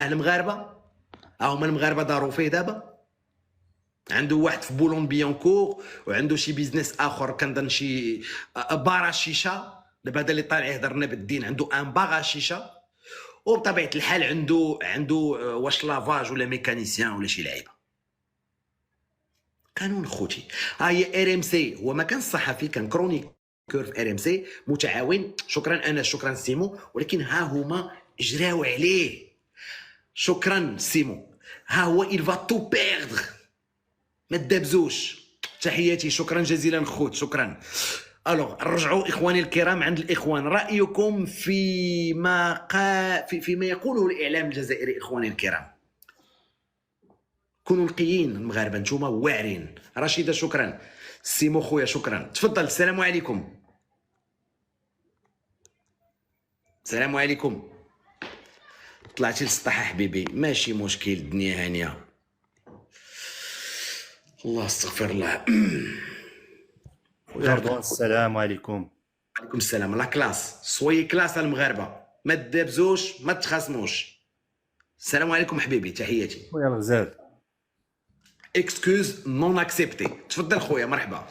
المغاربه، هما المغاربه داروا فيه دابا. عنده واحد في بولون بيانكور وعنده شي بيزنس اخر كنظن شي بارا شيشه. دابا هذا اللي طالع يهضر لنا بالدين، عنده ان باغا شيشه، وبطبيعه الحال عنده واش لافاج ولا ميكانيسيان ولا شي لعيبه. قانون خوتي. هي ار ام سي، هو ما كان صحفي، كان كرونيكور في ار ام سي متعاون. شكرا انس، شكرا سيمو، ولكن ها هما جراو عليه. شكرا سيمو. ها هو il va tout perdre، ما تدابزوش. تحياتي، شكرا جزيلا خوت، شكرا. الوغ رجعوا اخواني الكرام عند الاخوان، رايكم فيما يقوله الاعلام الجزائري. اخواني الكرام كونوا نقيين، المغاربه نتوما واعرين. رشيده شكرا، سيمو خويا شكرا، تفضل. السلام عليكم. السلام عليكم. طلعتي للسطح حبيبي، ماشي مشكل، الدنيا هانيه. الله استغفر الله. رضوان السلام عليكم. وعليكم السلام. لا كلاس، صوي كلاس المغاربه، ما تدابزوش ما تخاصموش. السلام عليكم حبيبي، تحياتي. خويا الغزال، اكسكوز نون اكسبتي. تفضل خويا، مرحبا.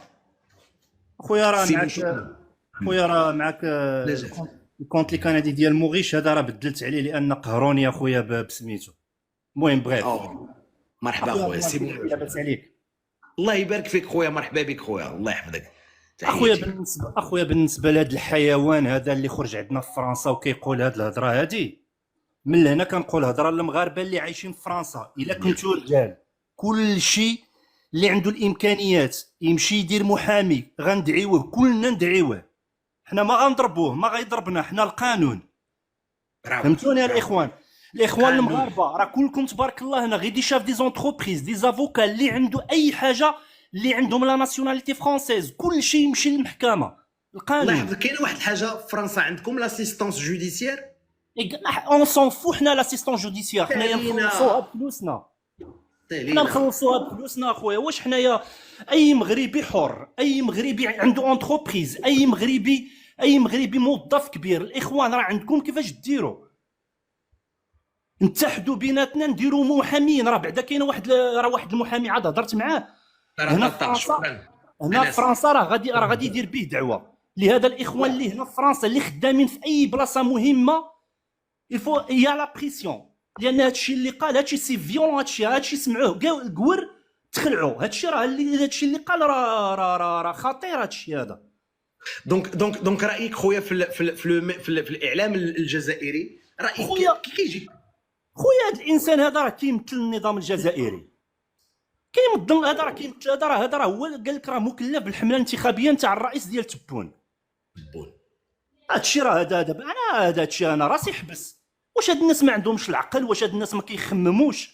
خويا راه معاك، خويا راه معاك الكونت اللي كان هادي ديال مغيش، هذا راه بدلت عليه لان قهروني اخويا بسميتو. المهم بغيت. مرحبا خويا، سي بون. لاباس عليك؟ الله يبارك فيك خويا، مرحبا بك خويا، الله يحفظك. اخويا بالنسبه لهذا الحيوان هذا اللي خرج عندنا في فرنسا وكيقول هذه الهضره هذه، من لهنا كنقول هضره للمغاربه اللي عايشين في فرنسا. الا كنتو رجال، كل شيء اللي عنده الامكانيات يمشي يدير محامي، غندعيوه، كلنا ندعيوه. حنا ما غنضربوه، ما غيضربنا، حنا القانون. فهمتوني الاخوان المغاربه، راه كلكم تبارك الله هنا غير دي شاف دي زونتربريز، دي زافوكا اللي عنده اي حاجه، اللي عندهم لا ناسيوناليتي فرونسيز، كل شيء يمشي للمحكمه، القانون. الله يحفظك. كاينه واحد الحاجه في فرنسا، عندكم لاسيستونس جوديسيير. اون سون فو، حنا لاسيستون جوديسيير حنايا نخلصوها بفلوسنا، حنا نخلصوها بفلوسنا اخويا. واش حنايا اي مغربي حر، اي مغربي عنده اونتربريز، اي مغربي موظف كبير، الاخوان راه عندكم كيفاش ديروا، نتحدوا بيناتنا نديروا محامين. راه بعدا كاين واحد المحامي عاد هضرت معاه هنا في فرنسا، راه غادي يدير به دعوه لهذا الاخوان اللي هنا في فرنسا اللي خدامين في اي بلاصه مهمه. الفو يا لا بريسيون، لان هادشي اللي قال هادشي سي فيولون، هادشي سمعوه قور تخلعوا. هادشي اللي قال راه خطير هادشي هذا. دونك رايك خويا في الاعلام الجزائري، رايك كيجي خويا هذا الانسان هذا راه كيمثل النظام الجزائري، كيمثل هذا راه هو قال لك راه مكلف بالحمله الانتخابيه نتاع الرئيس ديال تبون. هادشي راه دابا انا هادشي انا راسي حبس. واش هاد الناس ما عندهمش العقل؟ واش هاد الناس ما كيخمموش؟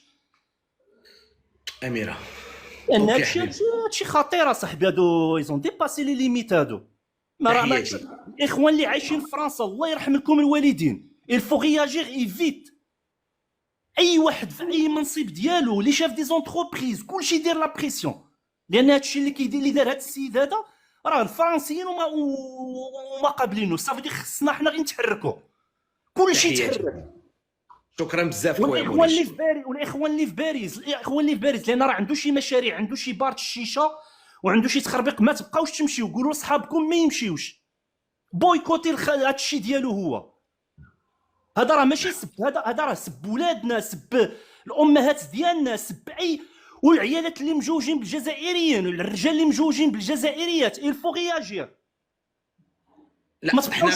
اميره لان هادشي خطير اصاحبي. هادو ايزون ديباسي لي ليميت هادو. الاخوان اللي عايشين في فرنسا الله يرحم لكم الوالدين، الفو رياجير ايفيت. اي واحد في اي منصب ديالو اللي شاف دي زونتربريز كلشي يدير لا بريسيون، لان هادشي اللي دار هاد السيد هذا راه الفرنسيين وما قابلينه. صافي دي خصنا حنا غير نتحركوا، كلشي يتحرك. شكرا بزاف خويا. والاخوان اللي في باريس، لان راه عنده شي مشاريع، عنده شي بارت الشيشه وعنده شي تخربيق. ما تبقاوش تمشيو، قولوا لصحابكم ما يمشيوش، بويكوتي هادشي ديالو هو. هذا راه ماشي سب، هذا راه سب ولادنا، سب الامهات ديالنا، سب اي والعيالات اللي مجوجين بالجزائريين، الرجال اللي مجوجين بالجزائريات. الفو رياجير. لا ما تبقاوش.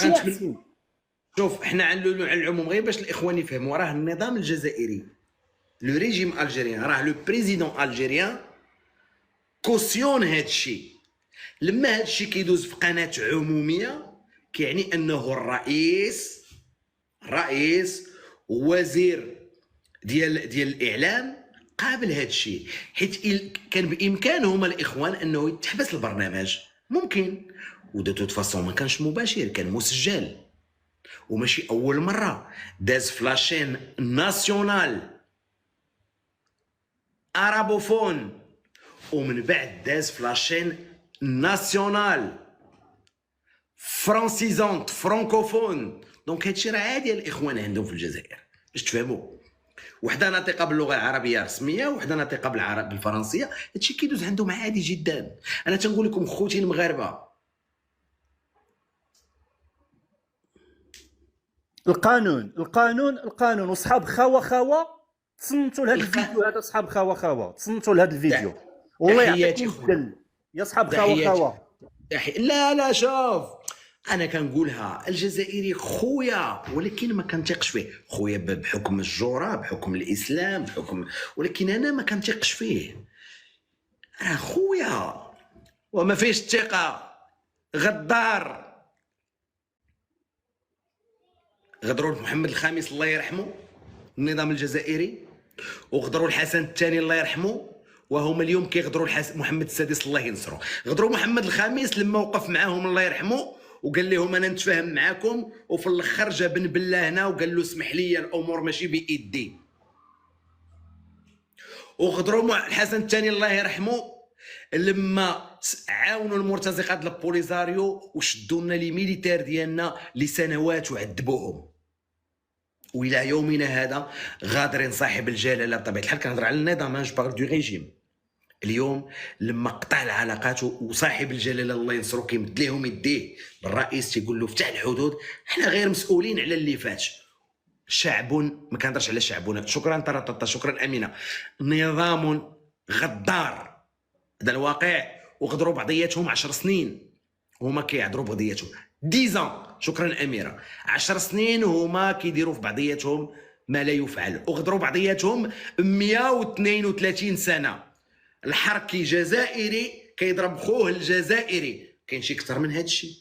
شوف احنا على العموم غير باش الاخوان يفهموا، راه النظام الجزائري، لو ريجيم الجيريان، راه لو بريزيدون الجيريان كوسيون هادشي. لما هادشي كيدوز في قناه عموميه كيعني انه الرئيس وزير ديال الاعلام قابل هادشي، حيت كان بامكانهم الاخوان انه يتحبس البرنامج، ممكن، ودو توت فاسون ما كانش مباشر، كان مسجل، وماشي اول مره داز فلاشين ناسيونال ارابوفون، ومن بعد داز فلاشين ناسيونال فرانسيزونت فرانكوفون. دونك هادشي راه عادي الاخوان عندهم في الجزائر باش تفهموا. وحده ناطقه باللغه العربيه الرسميه وحده ناطقه بالفرنسيه. هادشي كيدوز عندهم عادي جدا. انا تنقول لكم خوتي المغاربه، القانون وصحاب خاوه تصنتوا لهذا الفيديو هذا. صحاب خاوه تصنتوا لهذا الفيديو والله تحياتي يعطيكم خويا. الدل يا صحاب تحياتي. خاوه. لا شوف، انا كنقولها الجزائري خويا، ولكن ما كنثقش فيه. خويا بحكم الجوره، بحكم الاسلام، ولكن انا ما كنثقش فيه. راه خويا وما فيش الثقه. غدار. غدروا محمد الخامس الله يرحمه النظام الجزائري، وغدروا الحسن الثاني الله يرحمه، وهما اليوم كيغدروا محمد السادس الله ينصرو. غدروا محمد الخامس لما وقف معاهم الله يرحمه وقال لهم انا نتفاهم معاكم، وفي الاخر جا بن بالله هنا وقال له اسمح لي الامور ماشي بايدي. وغدروا الحسن الثاني الله يرحمه لما عاونوا المرتزقات البوليزاريو وشدوا لنا لي ميليتير ديالنا لسنوات وعذبوهم. والى يومنا هذا غادرين صاحب الجلاله بطبيعه الحال. كنهضر على النظام، جو بارل دو ريجيم. اليوم لما قطع العلاقات وصاحب الجلاله الله ينصرو كيمد لهم يديه للرئيس تيقول له افتح الحدود، حنا غير مسؤولين على اللي فات. شعب، ما كنهضرش على شعبنا. شكرا طرططه، شكرا امينه. نظام غدار، هذا الواقع. وغدروا بعضياتهم 10 سنين هما كيعذروا بغضياتهم. 10 شكرا اميره. 10 سنين هما كيديروا في بعضياتهم ما لا يفعل. وغدروا بعضياتهم 132 سنه. الحركي جزائري كيضرب خوه الجزائري. كاين شي اكثر من هذا الشيء؟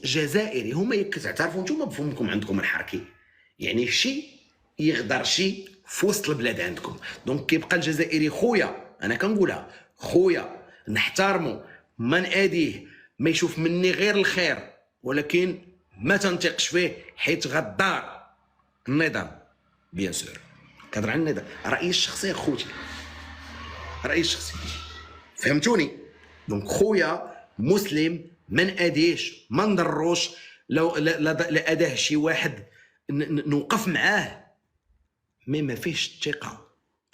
جزائري هما كتعترفوا نتوما بفمكم عندكم الحركي، يعني شي يغدر شي في وسط البلاد عندكم. دونك كيبقى الجزائري خويا. انا كنقولها خويا، نحترمو، ما ناديه، ما يشوف مني غير الخير، ولكن ما تنطقش فيه حيت غدار. النظام بيان سور كنهضر على النظام. رايي الشخصي خوتي، رايي الشخصي، فهمتوني؟ دونك خويا مسلم، ما ناديش، ما نضروش. لو لا اداه شي واحد نوقف معاه، مي ما فيش الثقه.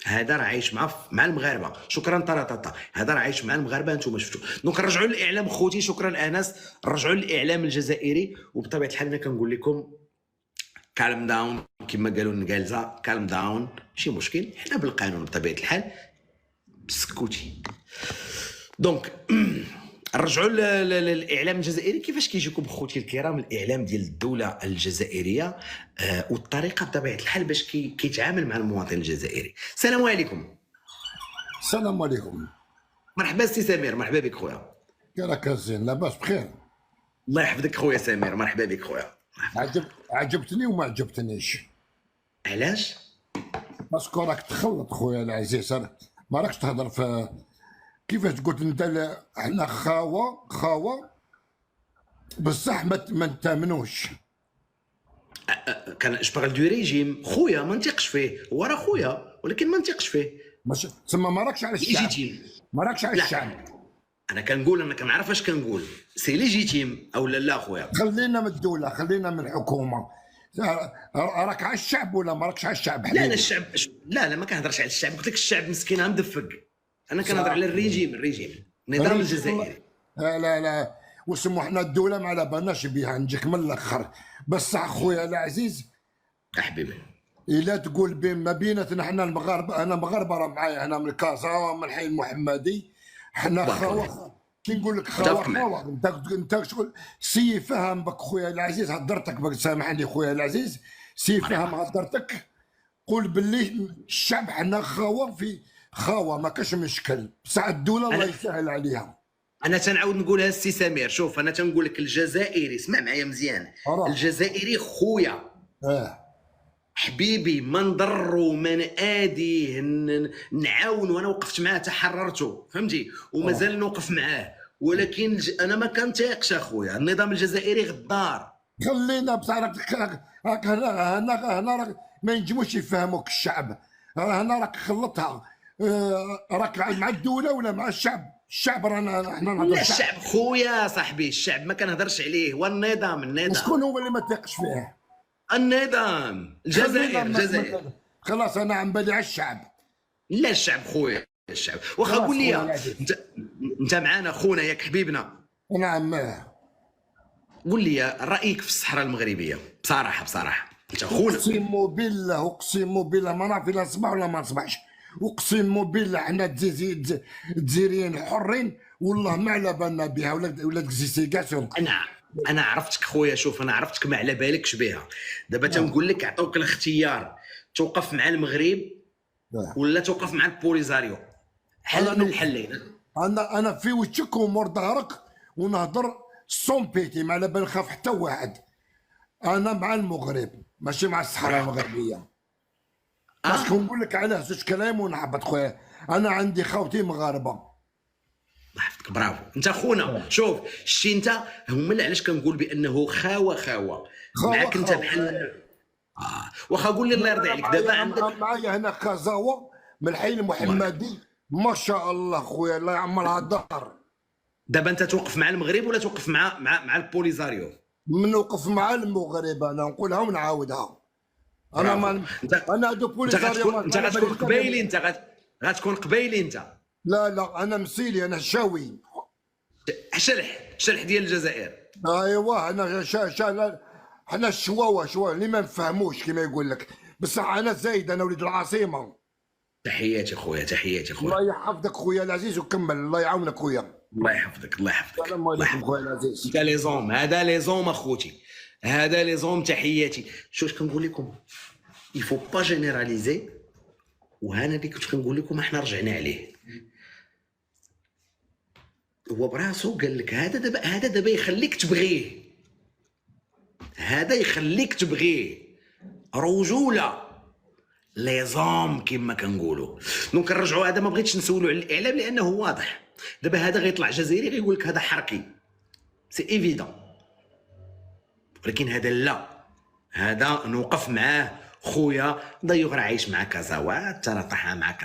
هذا راه عايش مع المغاربه. شكرا طراطاطا. هذا راه عايش مع المغاربه، انتم شفتوا. دونك نرجعوا للاعلام خوتي. شكرا انس. نرجعوا للاعلام الجزائري. وبطبيعه الحال انا كنقول لكم كالم داون، كما قالوا النقالزه، كالم داون، ماشي مشكل، حنا بالقانون بطبيعه الحال. سكوتي. دونك نرجعوا للاعلام الجزائري. كيفاش كيجيكم خوتي الكرام الاعلام ديال الدوله الجزائريه والطريقه بطبيعه الحال باش كيتعامل مع المواطن الجزائري؟ السلام عليكم. السلام عليكم. مرحبا سي سمير. مرحبا بك خويا. كيراك زين؟ لاباس بخير؟ الله يحفظك خويا سمير. مرحبا بك خويا. عجبتني وما عجبتنيش. علاش؟ باسكو راك تخلط خويا العزيز، ما راكش تهضر في كيفاش قلت انت. احنا خاوه بصح ما نتامنوش. كان اشبغل دو ريجيم خويا، ما نثقش فيه. هو راه خويا ولكن ما نثقش فيه. ماشي تسمى ما راكش على الشعب. ليجيتيم. ما راكش على لا. الشعب. انا كنقول، انا كنعرف اش كنقول. سي ليجيتيم او لا خويا. خلينا من الدوله، خلينا من الحكومه. راك على الشعب ولا ما راكش على الشعب حبيبي؟ لا انا الشعب، لا ما كنهضرش على الشعب. قلت لك الشعب مسكين مدفق. انا كنهضر على الريجيم النظام الجزائري. لا وسموا حنا الدوله ما على بالناش بها. نجيك من الاخر بصح خويا العزيز حبيبي. الا تقول بين ما بيناتنا حنا المغاربه، انا مغاربه راه معايا هنا من كازا ومن الحي المحمدي. حنا خاوه. كي نقول لك خاوه انت شغل سي فهم بك خويا العزيز. هدرتك بك، سامحني خويا العزيز، سي فهم هدرتك. قول باللي الشعب حنا خاوه، في خاوه ما كاش مشكل، بصح الدوله الله يسهل عليها. انا تنعاود نقولها السي سمير. شوف انا تنقول لك الجزائري، اسمع معايا مزيان. الجزائري خويا. حبيبي، ما نضرو، ما ناديه، نعاون. وانا وقفت معاه تحررته، فهمتي، ومازال نوقف معاه. ولكن انا ما كنتيقش اخويا. النظام الجزائري غدار. خلينا بصح راك هنا ما ينجموش يفهموك الشعب. هنا راك خلطها. راك مع الدوله ولا مع الشعب؟ الشعب رانا حنا نهضروا. لا الشعب خويا صاحبي، الشعب ما كنهضرش عليه، هو النظام. شكون هو اللي ما تيقش فيه؟ النظام الجزائر خلاص انا عم بالي على الشعب. لا الشعب خويا، الشعب. واخا خلاص قول لي خويا العزيز. انت معانا خونا ياك حبيبنا، نعم. قول لي رايك في الصحراء المغربيه بصراحه انت خونا. اقسم بالله ما نعرف الا نصبح ولا ما نصبحش. اقسم بالله حنا الجزائريين الحرين والله ما على بالنا بها ولا ديكسيسيكاسيون. انا عرفتك خويا، شوف انا عرفتك ما على بالكش بها. دابا تنقول لك عطوك الاختيار توقف مع المغرب ولا توقف مع البوليزاريو، حل من الحلين. انا في وجهك ومور ظهرك ونهضر سومبيتي ما على بال نخاف حتى واحد. انا مع المغرب ماشي مع الصحراء المغربيه. باسكو نقول لك علاه زوج كلام ونهبط خويا. انا عندي خوتي مغاربه. الله يحفظك برافو انت خونا. شوف شتي انت هما اللي علاش كنقول بانه خاوه معاك انت بحال واخا قول لي الله يرضي عليك. دابا عندك معايا هنا كازاوا من الحي المحمدي ما شاء الله خويا الله يعمرها الدار. دابا انت توقف مع المغرب ولا توقف مع البوليزاريو؟ نوقف مع المغرب. انا نقولها ونعاودها. انا ما انا هادو بوليزاريو انت غتكون قبايلي، انت غتكون قبايلي انت. لا انا مسيلي انا شاوي. شلح ديال الجزائر. ايوا انا حنا الشواوه اللي ما نفهموش كما يقول لك. بصح انا زايد انا وليد العاصمه. تحياتي خويا الله يحفظك خويا العزيز وكمل. الله يعاونك خويا. الله يحفظك السلام عليكم خويا العزيز. انت لي زوم، هذا لي زوم اخوتي، هذا لي زوم. تحياتي. شوف كنقول لكم يفو با جينيراليزي، وهنا اللي كنت كنقول لكم احنا رجعنا عليه. هو براسو قال لك هذا دابا يخليك تبغيه، هذا يخليك تبغيه رجوله لي زوم كما كنقولوا. دونك نرجعوا. هذا ما بغيتش نسولوا على الاعلام لانه واضح. دابا هذا غيطلع جزائري غيقول لك هذا حركي، سي ايفيدون. ولكن هذا لا، هذا نوقف معاه خويا. ضيوغ راه عايش مع كازاوا، ترى طاح معك